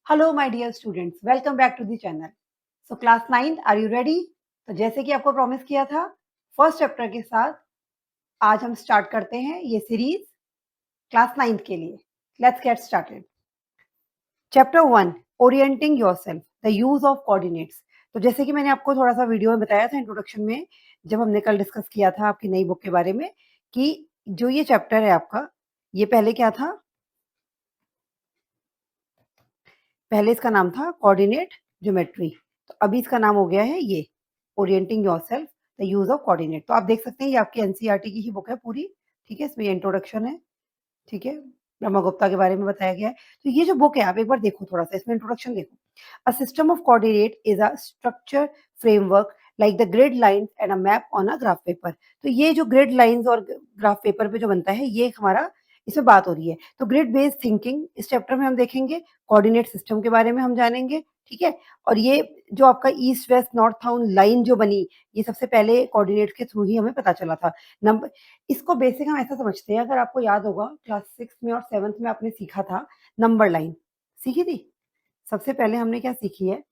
Hello my dear students, welcome back to the channel. So class 9 are you ready? तो जैसे कि आपको promise किया था, फर्स्ट चैप्टर के साथ आज हम स्टार्ट करते हैं ये सीरीज क्लास 9 के लिए। Let's get started. Chapter 1, orienting yourself, the use of coordinates. तो जैसे कि मैंने आपको थोड़ा सा वीडियो में बताया था इंट्रोडक्शन में, जब हमने कल डिस्कस किया था आपकी नई बुक के बारे में, कि जो ये चैप्टर है आपका, ये पहले क्या था? पहले इसका नाम था कोऑर्डिनेट ज्योमेट्री। तो अभी इसका नाम हो गया है ये orienting yourself, the use of coordinate. तो आप देख सकते हैं ये आपकी एनसीईआरटी की ही बुक है पूरी। ठीक है, इसमें इंट्रोडक्शन है। ठीक है, ब्रह्मगुप्ता के बारे में बताया गया है। तो ये जो बुक है आप एक बार देखो, थोड़ा सा इसमें इंट्रोडक्शन देखो। A system of coordinate is a structure framework like the grid lines and a map on a graph paper. तो ये जो ग्रिड लाइंस और ग्राफ पेपर पे जो बनता है, ये हमारा इसमें बात हो रही है। तो ग्रिड बेस्ड थिंकिंग इस चैप्टर में हम देखेंगे, कोऑर्डिनेट सिस्टम के बारे में हम जानेंगे। ठीक है, और ये जो आपका east west north south line जो बनी, ये सबसे पहले कोऑर्डिनेट के थ्रू ही हमें पता चला था। नंबर इसको बेसिक हम ऐसा समझते हैं, अगर आपको याद होगा क्लास 6 में और 7th में आपने सीखा था, नंबर लाइन सीखी थी। सबसे पहले हमने क्या सीखी है?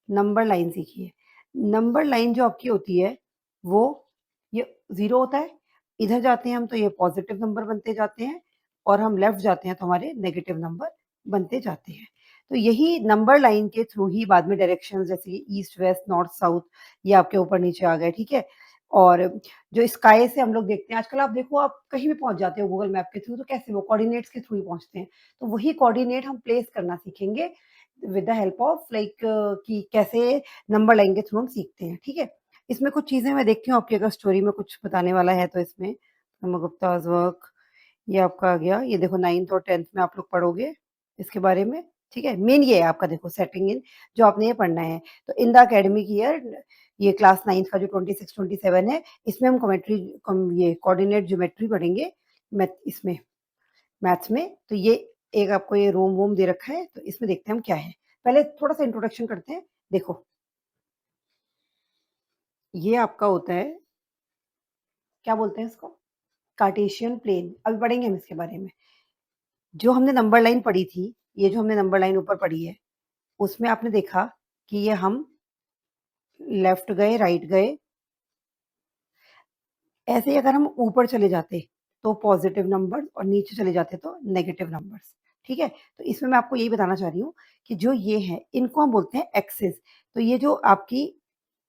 नंबर लाइन सीखी है। नंबर लाइन जो आपकी होती है वो ये 0 होता है, इधर जाते हैं हम तो ये पॉजिटिव नंबर बनते जाते हैं, और हम लेफ्ट जाते हैं तो हमारे नेगेटिव नंबर बनते जाते हैं। तो यही नंबर लाइन के थ्रू ही बाद में डायरेक्शंस, जैसे कि ईस्ट वेस्ट नॉर्थ साउथ, ये आपके ऊपर नीचे आ गए। ठीक है, और जो स्काई से हम लोग देखते हैं आजकल, आप देखो आप कहीं भी पहुंच जाते हो गूगल मैप के थ्रू, तो कैसे वो कोऑर्डिनेट्स के थ्रू ही पहुंचते हैं। तो वही कोऑर्डिनेट हम प्लेस करना सीखेंगे with the help of like कि कैसे नंबर लाइन के थ्रू हम सीखते हैं। ठीक है, इसमें कुछ चीजें मैं देखती हूँ आपकी, अगर स्टोरी में कुछ बताने वाला है तो इसमें ब्रह्मगुप्ता's वर्क, ये आपका आ गया। ये देखो 9th और 10th में आप लोग पढ़ोगे इसके बारे में। ठीक है, मेन ये है आपका, देखो सेटिंग इन, जो आपने ये पढ़ना है। तो इन द एकेडमिक ईयर, ये क्लास 9th का जो 26-27 है, इसमें हम ये कोऑर्डिनेट ज्योमेट्री पढ़ेंगे मैथ, इसमें मैथ्स में। तो ये एक आपको ये रोम वोम दे रखा है, तो इसमें देखते हैं हम क्या है। पहले थोड़ा सा इंट्रोडक्शन करते हैं। देखो, ये आपका होता है, क्या बोलते हैं इसको? Cartesian plane. अभी पढ़ेंगे हम इसके बारे में। जो हमने नंबर लाइन पढ़ी थी, ये जो हमने नंबर लाइन ऊपर पढ़ी है, उसमें आपने देखा कि ये हम लेफ्ट गए, राइट गए। ऐसे ही अगर हम ऊपर चले जाते तो पॉजिटिव नंबर, और नीचे चले जाते तो नेगेटिव नंबर्स। ठीक है, तो इसमें मैं आपको यही बताना चाह रही हूँ कि जो ये है, इनको हम बोलते हैं एक्सिस। तो ये जो आपकी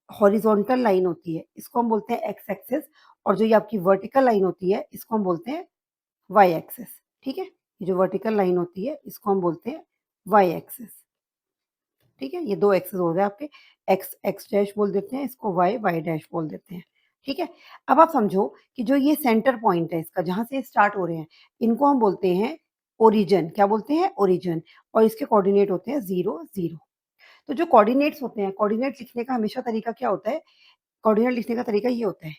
हॉरिजॉन्टल लाइन होती है, इसको हम बोलते हैं एक्स एक्सिस, और जो ये आपकी वर्टिकल लाइन होती है, इसको हम बोलते हैं वाई एक्सिस। ठीक है, ये जो वर्टिकल लाइन होती है, इसको हम बोलते हैं वाई एक्सिस। ठीक है, ये दो एक्सेस हो गए आपके, एक्स एक्स डैश बोल देते हैं इसको, वाई वाई डैश बोल देते हैं। ठीक है, अब आप समझो कि जो ये सेंटर पॉइंट है इसका, जहां से स्टार्ट हो रहे हैं, इनको हम बोलते हैं ओरिजिन। क्या बोलते हैं? ओरिजिन। और इसके कोऑर्डिनेट होते हैं 0 0। तो जो कोऑर्डिनेट्स होते हैं, कोऑर्डिनेट लिखने का हमेशा तरीका क्या होता है? कोऑर्डिनेट लिखने का तरीका ये होता है,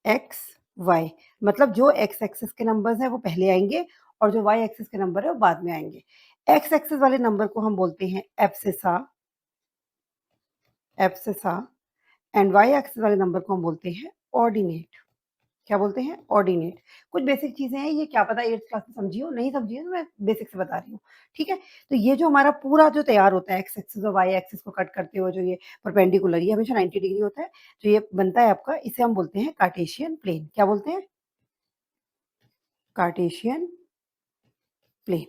एक्स वाई। मतलब जो एक्स एक्सिस के नंबर्स हैं वो पहले आएंगे, और जो वाई एक्सिस के नंबर है वो बाद में आएंगे। एक्स एक्सिस वाले नंबर को हम बोलते हैं abscissa, abscissa, and Y axis वाले नंबर को हम बोलते हैं ऑर्डिनेट। क्या बोलते हैं? ऑर्डिनेट। कुछ बेसिक चीजें हैं, ये क्या पता 8th क्लास में समझी हो, नहीं समझी हो तो मैं बेसिक से बता रही हूँ। ठीक है, तो ये जो हमारा पूरा जो तैयार होता है, एक्स एक्सिस और वाई एक्सिस को कट करते हुए, जो ये परपेंडिकुलर, ये हमेशा 90 डिग्री होता है, जो ये बनता है आपका, इसे हम बोलते हैं कार्टेशियन प्लेन। क्या बोलते हैं? Cartesian plane.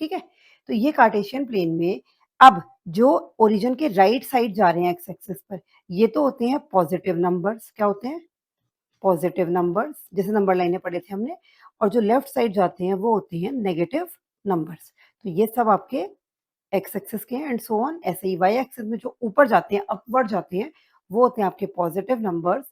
ठीक है, तो ये कार्टेशियन प्लेन में अब जो ओरिजिन के राइट साइड जा रहे हैं एक्स एक्सिस पर, ये तो होते हैं पॉजिटिव नंबर्स। क्या होते हैं? पॉजिटिव नंबर्स, जैसे नंबर लाइनें पढ़े थे हमने। और जो लेफ्ट साइड जाते हैं वो होते हैं नेगेटिव नंबर्स। तो ये सब आपके एक्स एक्सिस के हैं, एंड सो ऑन। ऐसे ही वाई एक्सिस में जो ऊपर जाते हैं, अपवर्ड जाते हैं, वो होते हैं आपके पॉजिटिव नंबर्स,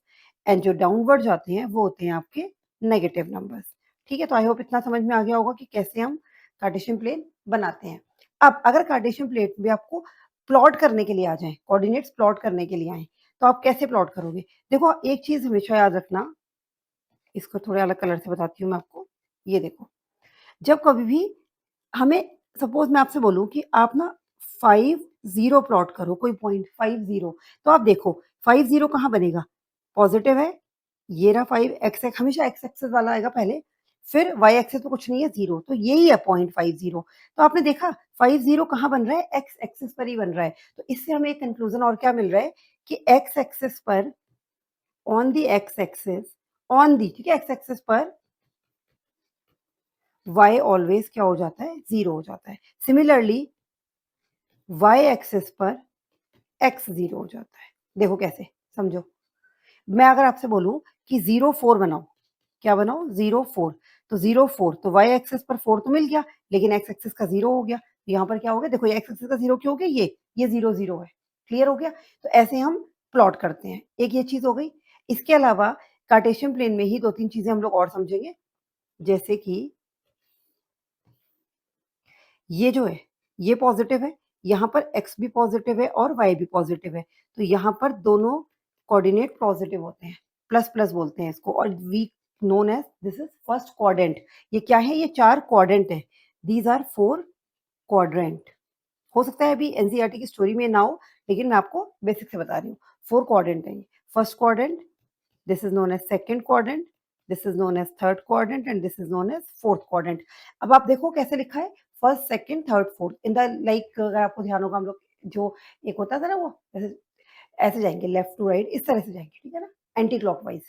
एंड जो डाउनवर्ड जाते हैं वो होते हैं आपके नेगेटिव नंबर्स। ठीक है, तो आई होप इतना समझ में आ गया होगा कि कैसे हम कार्टेशियन प्लेन बनाते हैं। अब अगर कार्टेशियन प्लेन भी आपको प्लॉट करने के लिए आ जाए, कोऑर्डिनेट्स प्लॉट करने के लिए आए, तो आप कैसे प्लॉट करोगे? देखो, एक चीज हमेशा याद रखना, इसको थोड़े अलग कलर से बताती हूँ मैं आपको। ये देखो, जब कभी भी हमें, सपोज मैं आपसे बोलूं कि आप ना 5 0 प्लॉट करो, कोई पॉइंट 5 0, तो आप देखो 5 0 कहाँ बनेगा? पॉजिटिव है, ये रहा 5, एक्स एक्स हमेशा एक्स एक्सेस वाला आएगा पहले, फिर वाई एक्सिस पे कुछ नहीं है 0, तो यही है 0.50। तो आपने देखा 50 कहाँ बन रहा है, एक्स एक्सिस पर ही बन रहा है। तो इससे हमें एक कंक्लूजन और क्या मिल रहा है कि एक्स एक्सिस पर on the x axis on the, ठीक है, एक्स एक्सिस पर y ऑलवेज क्या हो जाता है, 0 हो जाता है। सिमिलरली y एक्सिस पर x 0 हो जाता है। देखो कैसे, समझो। मैं अगर आपसे बोलूं कि 0 4 बनाओ, क्या बनाओ, 0 4, तो 0 4, तो y एक्सिस पर 4 तो मिल गया, लेकिन x एक्सिस का 0 हो गया। तो यहाँ पर क्या हो गया, देखो x एक्सिस का 0 क्यों हो गया, ये 0 0 है। क्लियर हो गया। तो ऐसे हम प्लॉट करते हैं। एक ये चीज हो गई। इसके अलावा कार्टेशियन प्लेन में ही 2-3 चीजें हम लोग और समझेंगे, जैसे कि ये जो है ये पॉजिटिव है, यहाँ पर x भी पॉजिटिव है और y भी पॉजिटिव है, तो यहाँ पर दोनों कोऑर्डिनेट पॉजिटिव होते हैं, प्लस प्लस बोलते हैं इसको, और we known as this is first quadrant. ये क्या है, ये 4 क्वाड्रेंट है, दीज आर 4 क्वाड्रेंट। हो सकता है अभी एनसीईआरटी की स्टोरी में ना हो, लेकिन मैं आपको बेसिक से बता रही हूँ। 4 क्वाड्रेंट है, first quadrant, this is known as second quadrant, this is known as third quadrant and this is known as fourth quadrant। अब आप देखो कैसे लिखा है, first second third fourth in the like, अगर आपको ध्यान होगा हम लोग जो एक होता था ना, वो ऐसे ऐसे जाएंगे लेफ्ट टू राइट, इस तरह से जाएंगे, ठीक है ना, एंटी क्लॉकवाइज।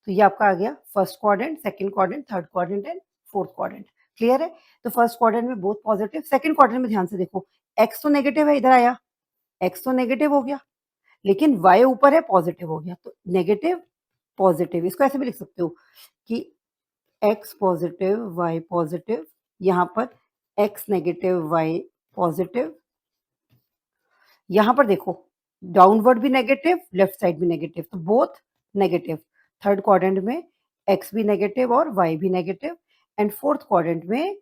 तो ये आपका आ गया first quadrant, second quadrant, third quadrant and fourth quadrant. Clear है। तो फर्स्ट क्वाड्रेंट में बोथ पॉजिटिव, सेकंड क्वाड्रेंट में ध्यान से देखो, एक्स तो नेगेटिव है, इधर आया एक्स तो नेगेटिव हो गया, लेकिन y ऊपर है पॉजिटिव हो गया, तो नेगेटिव पॉजिटिव, इसको ऐसे भी लिख सकते हो कि x पॉजिटिव y पॉजिटिव, यहाँ पर x नेगेटिव y पॉजिटिव, यहाँ पर देखो डाउनवर्ड भी नेगेटिव, लेफ्ट साइड भी नेगेटिव, तो बोथ नेगेटिव। थर्ड क्वाड्रेंट में x भी नेगेटिव और y भी नेगेटिव, एंड फोर्थ क्वाड्रेंट में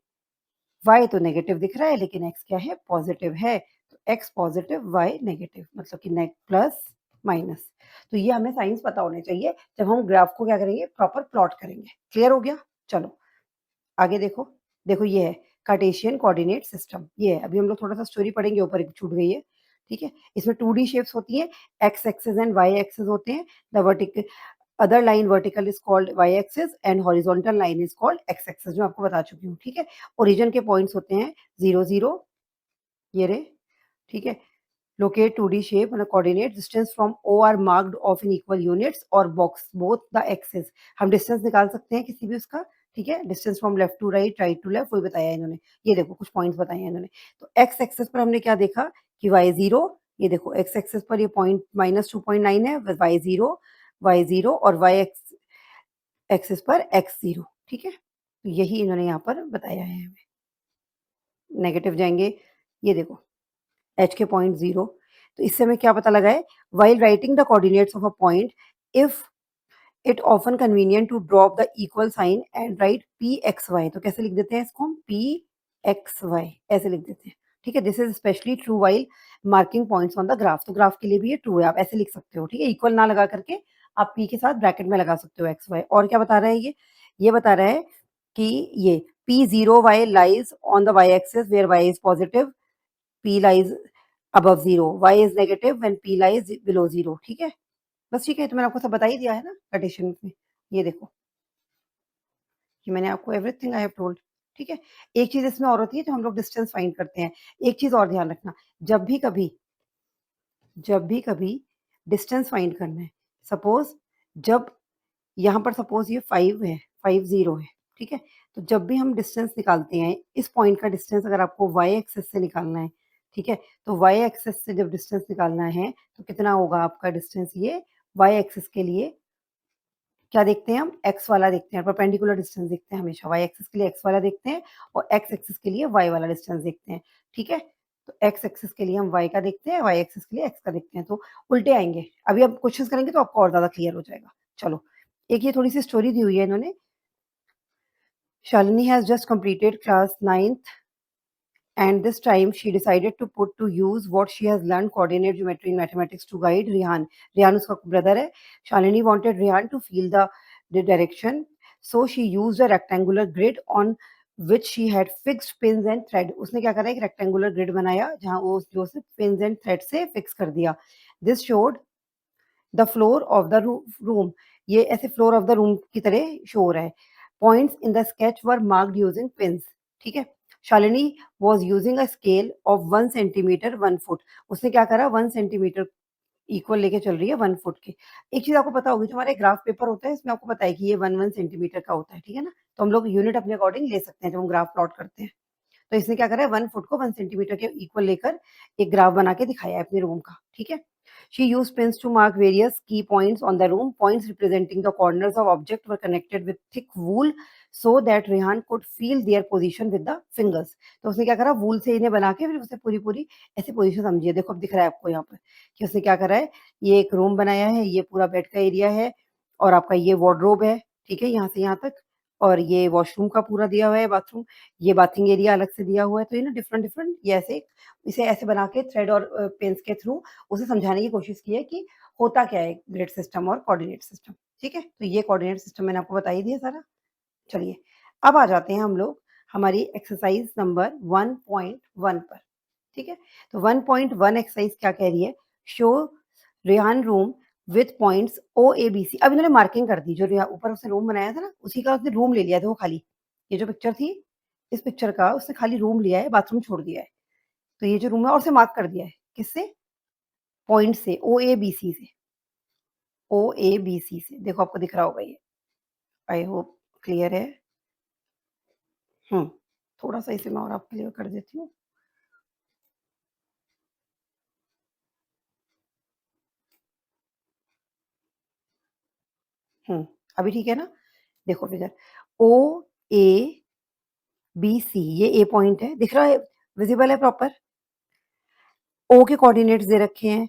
y तो नेगेटिव दिख रहा है, लेकिन x क्या है, पॉजिटिव है, तो x पॉजिटिव y नेगेटिव, मतलब कि नेग प्लस माइनस। तो ये हमें साइंस पता होने चाहिए जब हम ग्राफ को क्या करेंगे, प्रॉपर प्लॉट करेंगे। क्लियर हो गया। चलो आगे देखो। देखो ये है कार्टेशियन कोऑर्डिनेट सिस्टम, ये है। अभी हम लोग थोड़ा सा स्टोरी पढ़ेंगे, ऊपर एक छूट गई है, ठीक है। इसमें 2D शेप्स होती हैं, X axis and Y axis होते हैं। The vertical other line vertical is called Y axis and horizontal line is called X axis, जो आपको बता चुकी हूँ, ठीक है। ओरिजिन के पॉइंट्स होते हैं 0 0, ये रे, ठीक है। Locate 2D shape on a coordinate distance from O are marked off in equal units और box both the axes। हम डिस्टेंस निकाल सकते हैं किसी भी उसका, ठीक है। Distance from left to right, right to left, वही बताया इन्होंने। ये देखो कुछ पॉइंट्स बताए हैं इन्होंने। तो एक्स एक्सेस पर हमने क्या देखा कि y 0, ये देखो एक्स एक्सेस पर ये पॉइंट -2.9 है, y 0 और y एक्सेस पर x 0, ठीक है। तो यही इन्होंने यहाँ पर बताया है हमें। नेगेटिव जाएंगे, ये देखो h के पॉइंट 0, तो इससे हमें क्या पता लगा है, while writing the coordinates of a point, if it often convenient to drop the equal sign and write pxy, तो कैसे लिख देते हैं इसको हम, pxy ऐसे लिख देते हैं, ठीक है। This is specially true while marking points on the graph, तो ग्राफ के लिए भी ये ट्रू है, आप ऐसे लिख सकते हो, ठीक है। इक्वल ना लगा करके आप p के साथ ब्रैकेट में लगा सकते हो एक्स वाई। और क्या बता रहा है ये बता रहा है कि ये p0y lies on the y axis where y is positive, p lies above 0, y is negative when p lies below 0, ठीक है। बस ठीक है, तो मैंने आपको सब बता ही दिया है ना कार्टेशियन में। ये देखो कि मैंने आपको एवरीथिंग आई हैव टोल्ड, ठीक है। एक चीज इसमें और होती है, जो हम लोग डिस्टेंस फाइंड करते हैं। एक चीज और ध्यान रखना, जब भी कभी डिस्टेंस फाइंड करना है, सपोज जब यहाँ पर सपोज ये 5 है, 50 है, ठीक है। तो जब भी हम डिस्टेंस निकालते हैं, इस पॉइंट का डिस्टेंस अगर आपको वाई एक्सेस से निकालना है, ठीक है, तो वाई एक्सेस से जब डिस्टेंस निकालना है तो कितना होगा आपका डिस्टेंस, ये वाई एक्सेस के लिए क्या देखते हैं हम, एक्स वाला देखते हैं, परपेंडिकुलर डिस्टेंस देखते हैं हमेशा। वाई एक्सिस के लिए एक्स वाला देखते हैं और एक्स एक्सिस के लिए वाई वाला डिस्टेंस देखते हैं, ठीक है। तो एक्स एक्सिस के लिए हम वाई का देखते हैं, वाई एक्सिस के लिए एक्स का देखते हैं, तो उल्टे आएंगे। अभी अब क्वेश्चंस करेंगे तो आपको और ज्यादा क्लियर हो जाएगा। चलो एक ये थोड़ी सी स्टोरी दी हुई है इन्होंने। Shalini has just completed class 9th and this time she decided to put to use what she has learned coordinate geometry in mathematics to guide Rihan। Rihan उसका brother है। Shalini wanted Rihan to feel the direction, so she used a rectangular grid on which she had fixed pins and thread। उसने क्या करा, एक rectangular grid बनाया जहाँ वो जो से pins and thread से fix कर दिया। This showed the floor of the room। ये ऐसे floor of the room की तरह शो हो रहा है। Points in the sketch were marked using pins, ठीक है। Shalini was using a scale of 1 centimetre 1 foot. उसने क्या करा, 1 सेंटीमीटर इक्वल लेके चल रही है 1 फुट के। एक चीज़ आपको पता होगी, जो हमारा ग्राफ पेपर होता है इसमें आपको पता है कि ये 1 सेंटीमीटर का होता है, ठीक है ना? तो हम लोग यूनिट अपने अकॉर्डिंग ले सकते हैं जब हम ग्राफ प्लॉट करते हैं। तो इसने क्या करा है, 1 फुट को 1 सेंटीमीटर के इक्वल लेकर एक ग्राफ बना के दिखाया है अपने रूम का, ठीक है। She used pens to mark various key points on the room, points representing the corners of object were connected with thick wool so that Rehan could feel their position with the fingers. तो उसने क्या करा, वूल से इन्हें बना के फिर उसे पूरी-पूरी ऐसे पोजीशन समझिए। देखो अब दिख रहा है आपको यहाँ पर कि उसने क्या करा है, ये एक रूम बनाया है, ये पूरा बेड का एरिया है और आपका ये वार्डरोब है, ठीक है, यहाँ से यहाँ तक। और ये वॉशरूम का पूरा दिया हुआ है बाथरूम, ये बाथिंग एरिया अलग से दिया हुआ है। तो ये ना डिफरेंट डिफरेंट ये ऐसे इसे ऐसे बना के थ्रेड और पेन्स के थ्रू उसे समझाने की कोशिश की है कि होता क्या है ग्रिड सिस्टम और कोऑर्डिनेट सिस्टम, ठीक है। तो ये कोऑर्डिनेट सिस्टम मैंने आपको बता ही दिया सारा। चलिए अब आ जाते हैं हम लोग हमारी एक्सरसाइज नंबर 1.1 पर, ठीक है। तो 1.1 एक्सरसाइज क्या कह रही है, शो रेहान room with points O A B C. अब इन्होंने मार्किंग कर दी, जो ऊपर उसने रूम बनाया था ना उसी का उसने रूम ले लिया था वो खाली। ये जो पिक्चर थी, इस पिक्चर का उसने खाली रूम लिया है, बाथरूम छोड़ दिया है। तो ये जो रूम है और उसे मार्क कर दिया है किससे, पॉइंट से, ओ ए बी सी से, ओ ए बी सी से। देखो आपको दिख रहा होगा ये, आई होप क्लियर है। थोड़ा सा इसे मैं और आप क्लियर कर देती हूँ। अभी ठीक है ना? देखो फिगर, ओ ए बी सी, ये ए पॉइंट है, दिख रहा है, विजिबल है प्रॉपर। ओ के कोऑर्डिनेट्स दे रखे हैं,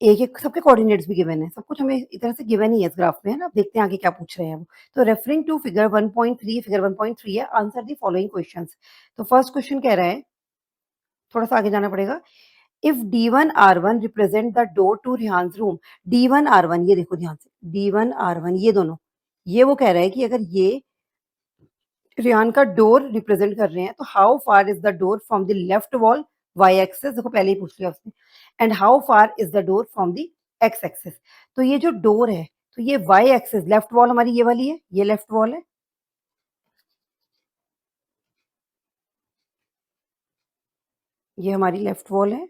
ए के सबके कोऑर्डिनेट्स भी गिवन है, सब कुछ हमें इस तरह से गिवन ही है इस ग्राफ में, है ना? देखते हैं आगे क्या पूछ रहे हैं वो। तो रेफरिंग टू फिगर 1.3, फिगर 1.3 है, आंसर द फॉलोइंग क्वेश्चंस। तो फर्स्ट क्वेश्चन कह रहा है, थोड़ा सा आगे जाना पड़ेगा। If D1 R1 represent the door to Rehan's room, D1 R1, ये देखो ध्यान से, D1 R1 ये दोनों, ये वो कह रहा है कि अगर ये रेहान का डोर रिप्रेजेंट कर रहे हैं तो how far is the door from the left wall Y axes, देखो पहले ही पूछ लिया उसने, and how far is the door from the X axes. तो ये जो डोर है, तो ये वाई एक्सेस, लेफ्ट वॉल हमारी ये वाली है, ये लेफ्ट वॉल है, ये हमारी लेफ्ट वॉल है,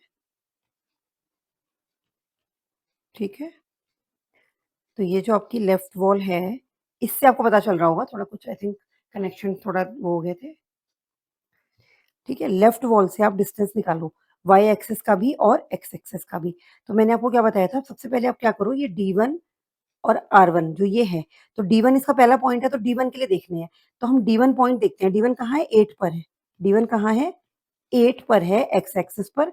ठीक है। तो ये जो आपकी लेफ्ट वॉल है, इससे आपको पता चल रहा होगा थोड़ा कुछ, आई थिंक कनेक्शन थोड़ा वो हो गए थे, ठीक है। लेफ्ट वॉल से आप डिस्टेंस निकालो, वाई एक्सेस का भी और एक्स एक्सेस का भी। तो मैंने आपको क्या बताया था, सबसे पहले आप क्या करो, ये D1 और R1 जो ये है, तो D1 इसका पहला पॉइंट है, तो D1 के लिए देखने हैं। तो हम D1 पॉइंट देखते हैं, D1 कहाँ है, 8 पर है। D1 कहाँ है, 8 पर है एक्स एक्सिस पर,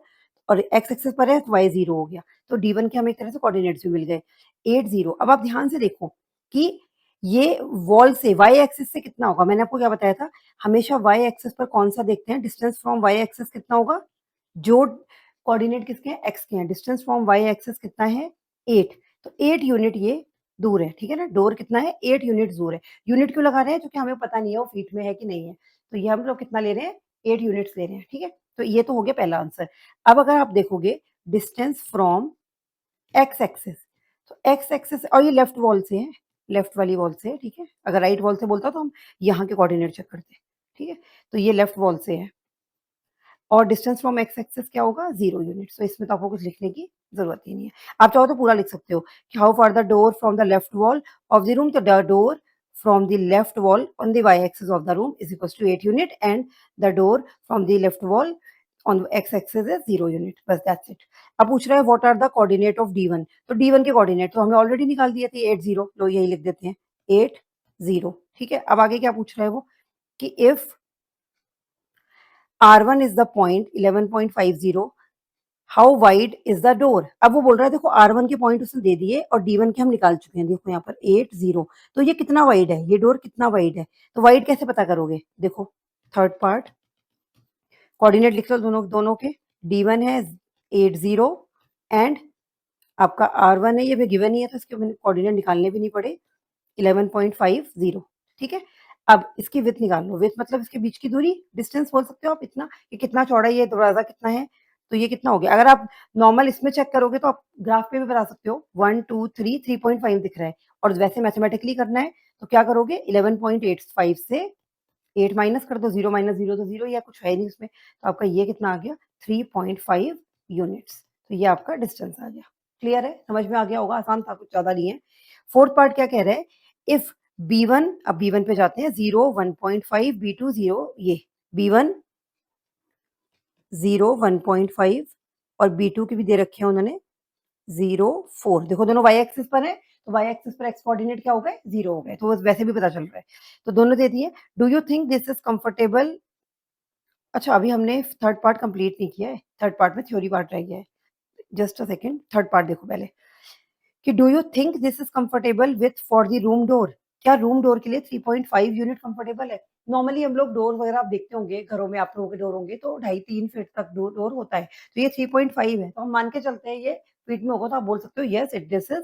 और एक्स एक्सिस पर है तो वाई 0 हो गया। तो D1 के हमें एक तरह से कोऑर्डिनेट्स भी मिल गए, 8 0। अब आप ध्यान से देखो कि ये वॉल से वाई एक्सिस से कितना होगा, मैंने आपको क्या बताया था, हमेशा वाई एक्सिस पर कौन-सा देखते हैं, डिस्टेंस फ्रॉम वाई एक्सिस कितना होगा, जो कोऑर्डिनेट किसके हैं, एक्स के हैं, डिस्टेंस फ्रॉम वाई एक्सिस कितना है, 8। तो 8 यूनिट ये दूर है, ठीक है ना? डोर कितना है, 8 यूनिट दूर है। यूनिट क्यों लगा रहे हैं, क्योंकि हमें पता नहीं है वो फीट में है कि नहीं है। तो ये हम लोग कितना ले रहे हैं, 8 यूनिट्स ले रहे हैं, ठीक है? तो ये तो हो गया पहला आंसर। अब अगर आप देखोगे डिस्टेंस फ्रॉम एक्स एक्सिस, तो एक्स एक्सिस और ये लेफ्ट वॉल से है, लेफ्ट वाली वॉल से है, ठीक है? अगर राइट वॉल से बोलता तो हम यहाँ के कोऑर्डिनेट चेक करते, ठीक है? तो ये लेफ्ट वॉल से है और डिस्टेंस फ्रॉम एक्स एक्सिस क्या होगा, 0 यूनिट्स। तो इसमें तो आपको कुछ लिखने की ज़रूरत ही नहीं है। आप चाहो तो पूरा लिख सकते हो कि how far the door from the left wall of the room, तो the door from the left wall on the Y axis of the room is equals to 8 unit and the door from the left wall on X axis is 0 unit, बस that's it. अब पूछ रहा है what are the coordinate of D1, तो D1 के coordinate तो हमने already निकाल दिए थे, 8 0, लो यही लिख देते हैं, 8 0, ठीक है। अब आगे क्या पूछ रहा है वो कि if R1 is the point 11.50, how wide is the door. अब वो बोल रहा है, देखो R1 के पॉइंट उसने दे दिए और D1 के हम निकाल चुके हैं, देखो यहाँ पर 8 0। तो ये कितना वाइड है, ये डोर कितना वाइड है, तो वाइड कैसे पता करोगे, देखो थर्ड पार्ट, कोऑर्डिनेट लिख लो दोनों दोनों के, D1 है 8 0 एंड आपका R1 है, ये भी गिवन ही है तो इसके कोऑर्डिनेट निकालने भी नहीं पड़े, 11.50, ठीक है। अब इसकी विड्थ निकाल लो, विड्थ मतलब इसके बीच की दूरी, डिस्टेंस बोल सकते हो आप इतना, कि कितना चौड़ा ये दरवाजा कितना है, तो ये कितना हो गया। अगर आप नॉर्मल इसमें चेक करोगे तो आप ग्राफ पे भी बता सकते हो, 1 2 3 3.5 दिख रहा है, और वैसे मैथमेटिकली करना है तो क्या करोगे 11.85 से 8 माइनस कर दो, 0 माइनस 0 तो 0 या कुछ है नहीं उसमें, तो आपका ये कितना आ गया 3.5 यूनिट्स। तो ये आपका डिस्टेंस आ गया। क्लियर है, समझ में आ गया होगा, आसान था, कुछ ज्यादा नहीं है। फोर्थ पार्ट क्या कह रहा है, इफ B1, अब B1 पे जाते हैं, 0 1.5 B2 0, ये B1 0 1.5 और B2 की भी दे रखे हैं उन्होंने 0 4। देखो दोनों y एक्सिस पर है, तो y एक्सिस पर x कोऑर्डिनेट क्या हो गए 0 हो गए, तो वैसे भी पता चल रहा है। तो दोनों दे दिए। Do you think this is comfortable. अच्छा अभी हमने थर्ड पार्ट कंप्लीट नहीं किया है, थर्ड पार्ट में थ्योरी पार्ट रह गया है। Just a second, third part देखो पहले कि do you think this is comfortable with for the room door. क्या रूम डोर के लिए 3.5 यूनिट कंफर्टेबल है। नॉर्मली हम लोग डोर वगैरह आप देखते होंगे घरों में, आप लोगों के डोर होंगे तो 2.5-3 फीट तक डोर होता है, तो ये 3.5 है, तो हम मान के चलते हैं ये फीट में होगा, तो आप बोल सकते हो yes it this is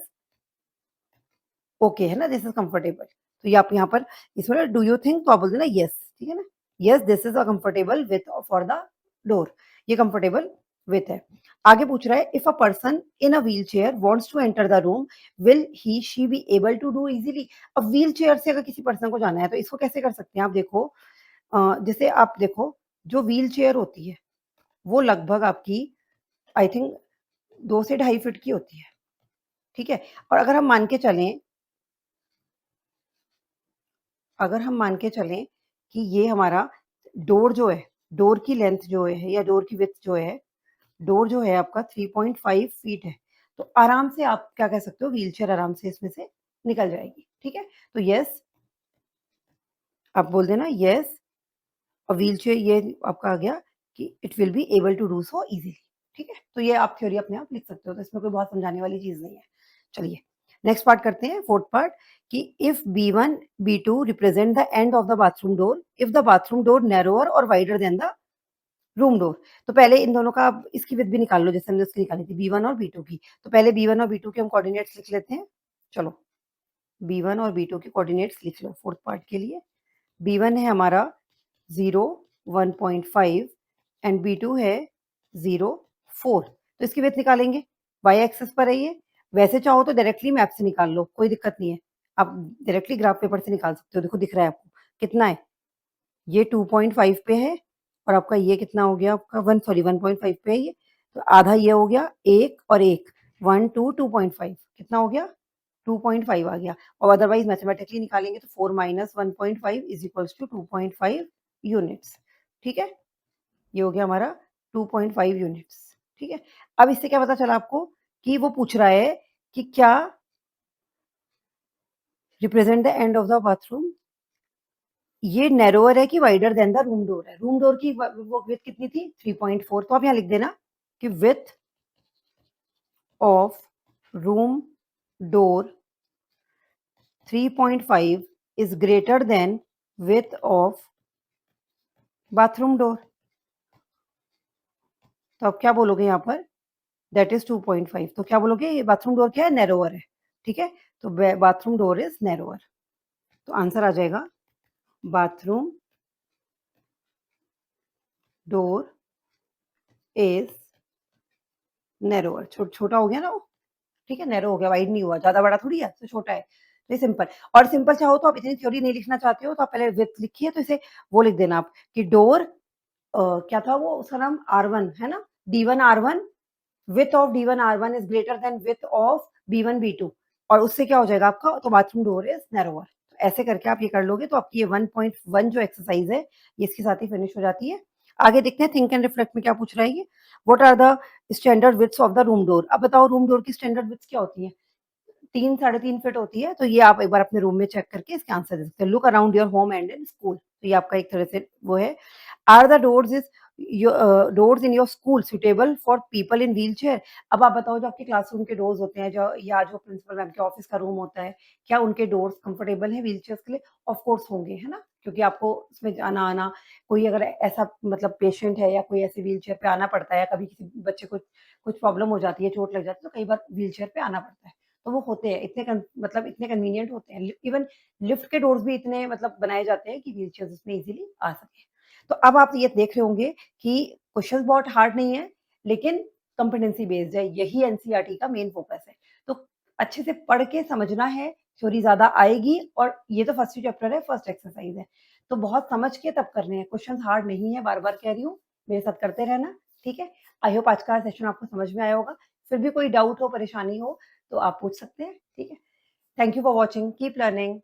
okay, है ना, दिस इज कंफर्टेबल। तो ये आप यहाँ पर इसमें डू यू थिंक तो आप बोल देना यस, ठीक है ना, yes this is a comfortable with for the door, ये कंफर्टेबल विथ है। आगे पूछ रहा है if a person in a wheelchair wants to enter the room will he she be able to do easily. अब wheelchair से अगर किसी पर्सन को जाना है तो इसको कैसे कर सकते हैं, आप देखो जैसे आप देखो जो व्हील चेयर होती है वो लगभग आपकी आई थिंक 2 से 2.5 फीट की होती है, ठीक है। और अगर हम मान के चलें कि ये हमारा डोर जो है, डोर की लेंथ जो है या डोर की विड्थ जो है, डोर जो है आपका 3.5 फीट है, तो आराम से आप क्या कह सकते हो, व्हीलचेयर आराम से इसमें से निकल जाएगी, ठीक है। तो यस आप बोल देना यस, और व्हीलचेयर ये आपका आ गया कि it will be able to do so easily, ठीक है। तो ये आप थ्योरी अपने आप लिख सकते हो, तो इसमें कोई बहुत समझाने वाली चीज नहीं है। चलिए नेक्स्ट पार्ट करते हैं, फोर्थ पार्ट कि if B1 B2 represent the end of the bathroom door if the bathroom door narrower और wider than the room door. तो पहले इन दोनों का इसकी विथ भी निकाल लो, जैसे हमने उसकी निकाली थी B1 और B2 की। तो पहले B1 और B2 के हम कोऑर्डिनेट्स लिख लेते हैं। चलो B1 और B2 के कोऑर्डिनेट्स लिख लो फोर्थ पार्ट के लिए। B1 है हमारा 0 1.5 एंड B2 है 0 4। तो इसकी विथ निकालेंगे, y एक्सिस पर है ये। वैसे चाहो तो डायरेक्टली मैप से निकाल लो, कोई दिक्कत नहीं है, आप डायरेक्टली ग्राफ पेपर से निकाल सकते हो। देखो दिख रहा है आपको कितना है, ये 2.5 पे है और आपका ये कितना हो गया, आपका 1.5 पे है ये, तो आधा ये हो गया, एक और एक 1 2 2.5 कितना हो गया 2.5 आ गया। और अदरवाइज मैथमेटिकली निकालेंगे तो 4 minus 1.5 is equals to 2.5 units, ठीक है। ये हो गया हमारा 2.5 यूनिट्स, ठीक है। अब इससे क्या पता चला आपको कि वो पूछ रहा है कि क्या represent the end of the bathroom, ये नैरोअर है कि wider than the room door है। रूम डोर की वो विथ कितनी थी 3.4, तो आप यहाँ लिख देना कि width of room door 3.5 is greater than width of bathroom door. तो आप क्या बोलोगे यहाँ पर, दैट इज 2.5, तो क्या बोलोगे ये बाथरूम डोर क्या है, नैरोअर है, ठीक है। तो बाथरूम डोर इज नैरोअर, तो आंसर आ जाएगा बाथरूम डोर इज नैरोअर। छोटा हो गया ना वो, ठीक है, नैरो हो गया, वाइड नहीं हुआ, ज्यादा बड़ा थोड़ी है, तो छोटा है, तो ये सिंपल। और सिंपल चाहो तो आप इतनी थ्योरी नहीं लिखना चाहते हो तो आप पहले विथ लिखिए, तो इसे वो लिख देना आप कि डोर क्या था वो उसका नाम R1 है ना, D1 R1 width of D1 R1 is greater than width of B1 B2, और उससे क्या हो जाएगा आपका, तो बाथरूम डोर इज नैरोअर। तो ऐसे करके आप ये कर लोगे तो आपकी ये 1.1 जो एक्सरसाइज है ये इसके साथ ही फिनिश हो जाती है। आगे देखते हैं थिंक एंड रिफ्लेक्ट में क्या पूछ रहा है ये, what are the standard widths of the room door. अब बताओ रूम डोर की स्टैंडर्ड विड्थ क्या होती है, 3-3.5 फीट होती है। तो ये आप एक बार अपने रूम में चेक करके इसके आंसर दे सकते हैं। Look around your home and in school, तो ये आपका एक तरह से वो है। Are the doors in your school suitable for people in wheelchair. अब आप बताओ जो आपके क्लासरूम के डोर्स होते हैं जो या जो प्रिंसिपल मैम के ऑफिस का रूम होता है, क्या उनके डोर्स कंफर्टेबल है व्हील चेयर के लिए। ऑफ कोर्स होंगे, है ना, क्योंकि आपको उसमें जाना आना, कोई अगर ऐसा मतलब पेशेंट है या कोई ऐसे व्हील चेयर पे आना पड़ता है, कभी किसी बच्चे को कुछ प्रॉब्लम हो जाती है, चोट लग जाती है, तो कई बार व्हील चेयर पे आना पड़ता है, तो वो होते हैं मतलब इतने कन्वीनियंट होते हैं। इवन लिफ्ट के डोर्स भी इतने मतलब बनाए जाते हैं कि व्हील चेयर उसमें इजीली आ सके। तो अब आप ये देख रहे होंगे कि क्वेश्चंस बहुत हार्ड नहीं है, लेकिन कॉम्पिटेंसी बेस्ड है, यही एनसीईआरटी का मेन फोकस है। तो अच्छे से पढ़ के समझना है, थ्योरी ज़्यादा आएगी और ये तो फर्स्ट ही चैप्टर है, फर्स्ट एक्सरसाइज़ है। तो बहुत समझ के तब करने हैं, क्वेश्चंस हार्ड नहीं है, बार-बार कह रही हूँ, मेरे साथ करते रहना, ठीक है? आई होप आज का सेशन आपको समझ में आया होगा। फिर भी कोई डाउट हो, परेशानी हो, तो आप पूछ सकते हैं, ठीक है? Thank you for watching, keep learning.